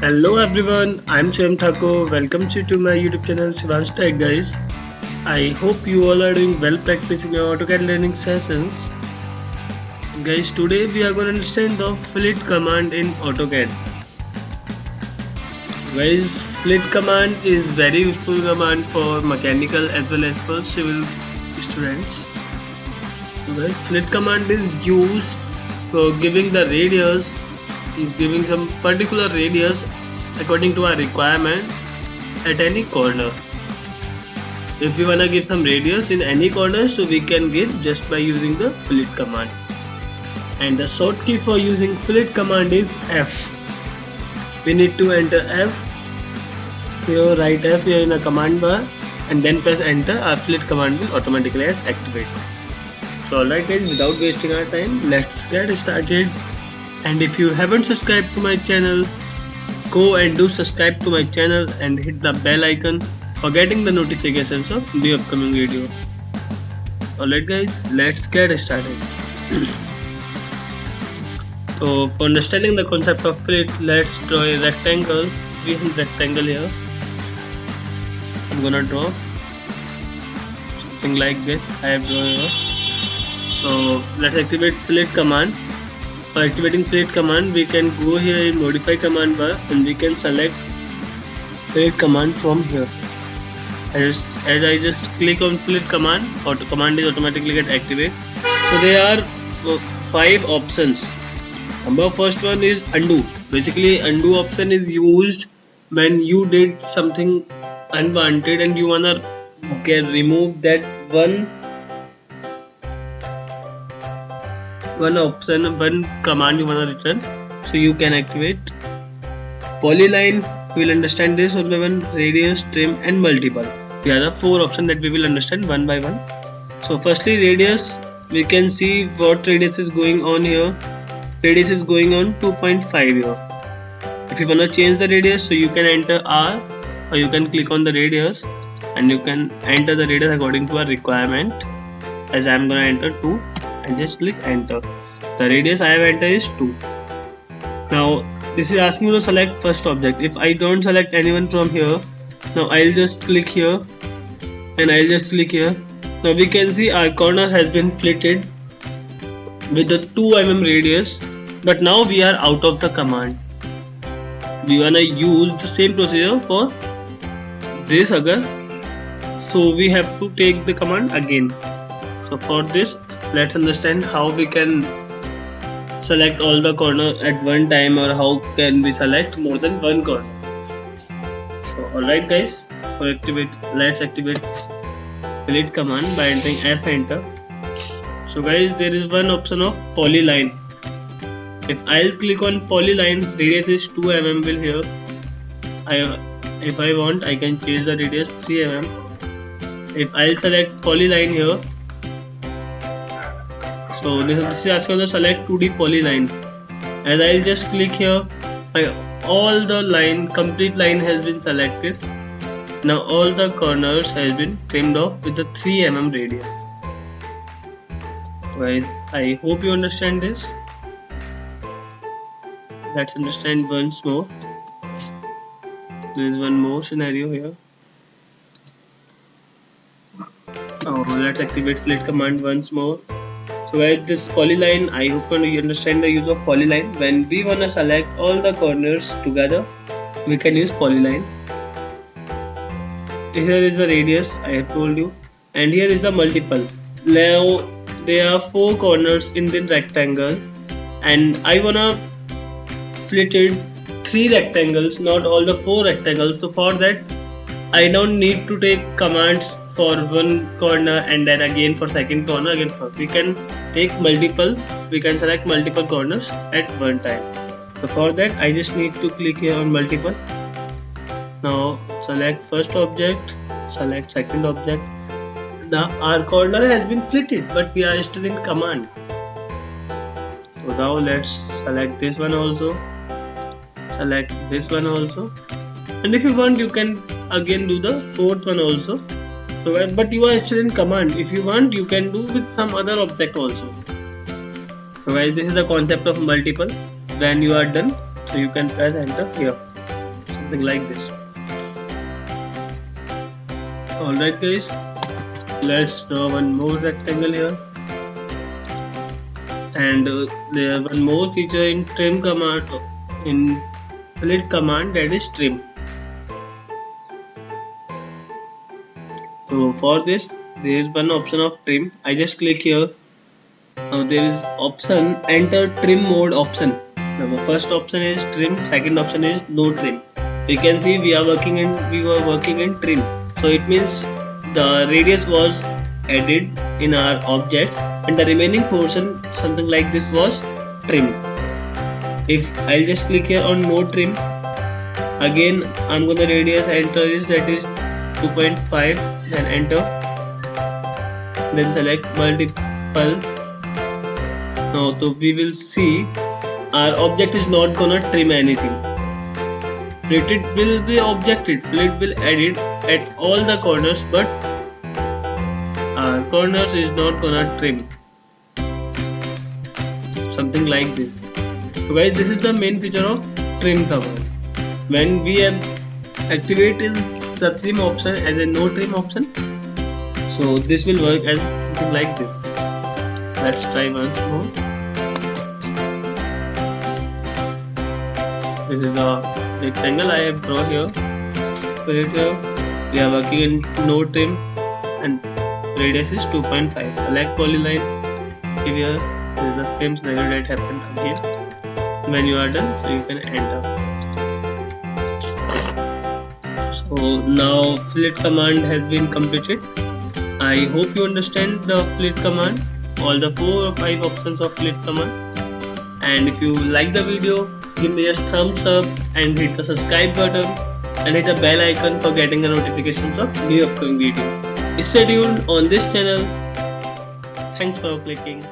Hello everyone, I'm Shyam Thakur. Welcome to my YouTube channel Shivansh Tech guys. I hope you all are doing well practicing your AutoCAD learning sessions. Guys, today we are going to understand the flit command in AutoCAD. Guys, flit command is very useful command for mechanical as well as for civil students. So guys, flit command is used for giving the radius, giving some particular radius according to our requirement at any corner. If we wanna give some radius in any corner, so we can give just by using the flit command. And the shortcut for using flit command is F. We need to enter F here, write F here in a command bar, and then press enter. Our flit command will automatically activate. So alright guys, without wasting our time, let's get started. And if you haven't subscribed to my channel, go and do subscribe to my channel and hit the bell icon for getting the notifications of the upcoming video. Alright guys, let's get started. So for understanding the concept of flit, let's draw a rectangle, freehand rectangle here. I'm gonna draw something like this. I have drawn here. So let's activate flit command. For activating flit command, we can go here in modify command bar and we can select flit command from here. As I just click on flit command, command is automatically get activated. So there are 5 options. Number first one is undo. Basically undo option is used when you did something unwanted and you wanna remove that one option, one command you wanna return, so you can activate. Polyline, we will understand this one by one. Radius, trim and multiple. There are the 4 options that we will understand one by one. So firstly radius, we can see what radius is going on here. Radius is going on 2.5 here. If you wanna change the radius, so you can enter R or you can click on the radius and you can enter the radius according to our requirement. As I am gonna enter 2 and just click enter. The radius I have entered is 2. Now this is asking you to select first object. If I don't select anyone from here, now I'll just click here and I'll just click here. Now we can see our corner has been flitted with the 2 mm radius, but now we are out of the command. We wanna use the same procedure for this again, so we have to take the command again. So for this, let's understand how we can select all the corner at one time, or how can we select more than one corner. So alright guys, for activate, let's activate flit command by entering F, enter. So guys, there is one option of polyline. If I'll click on polyline, radius is 2 mm will here. If I want, I can change the radius 3 mm. If I'll select polyline here, so this is asking to select 2D polyline, and I'll just click here. All the line, complete line has been selected. Now all the corners has been trimmed off with the 3 mm radius. Guys, I hope you understand this. Let's understand once more. There is one more scenario here. Let's activate flit command once more. So guys, this polyline, I hope you understand the use of polyline. When we wanna select all the corners together, we can use polyline. Here is the radius, I have told you, and here is the multiple. Now there are 4 corners in the rectangle, and I wanna flitted 3 rectangles, not all the 4 rectangles. So for that, I don't need to take commands for one corner and then again for second corner again. We can take multiple, we can select multiple corners at one time. So for that, I just need to click here on multiple. Now select first object, select second object. Now our corner has been flitted, but we are still in command. So now let's select this one also, select this one also, and if you want you can again do the 4th one also. So but you are still in command. If you want, you can do with some other object also. So guys, this is the concept of multiple. When you are done, so you can press enter here. something like this. Alright guys, let's draw one more rectangle here, and there are one more feature in trim command, in fillet command, that is trim. So for this there is one option of trim. I just click here. Now there is option enter trim mode option. Now the first option is trim, second option is no trim. You can see we were working in trim. So it means the radius was added in our object and the remaining portion, something like this, was trim. If I'll just click here on no trim, again I'm gonna radius enter is, that is 2.5, then enter, then select multiple. Now so we will see our object is not gonna trim anything. Fitted will be objected, fillet will edit at all the corners, but our corners is not gonna trim, something like this. So guys, this is the main feature of trim command. When we have activated the trim option as a no trim option, so this will work as something like this. Let's try once more. This is the rectangle I have drawn here. Put it here. We are working in no trim and radius is 2.5. Select polyline. Give here. This is the same scenario that happened again. When you are done, so you can enter. So now fillet command has been completed. I hope you understand the fillet command, all the 4 or 5 options of fillet command. And if you like the video, give me a thumbs up and hit the subscribe button and hit the bell icon for getting the notifications of new upcoming video. Stay tuned on this channel. Thanks for clicking.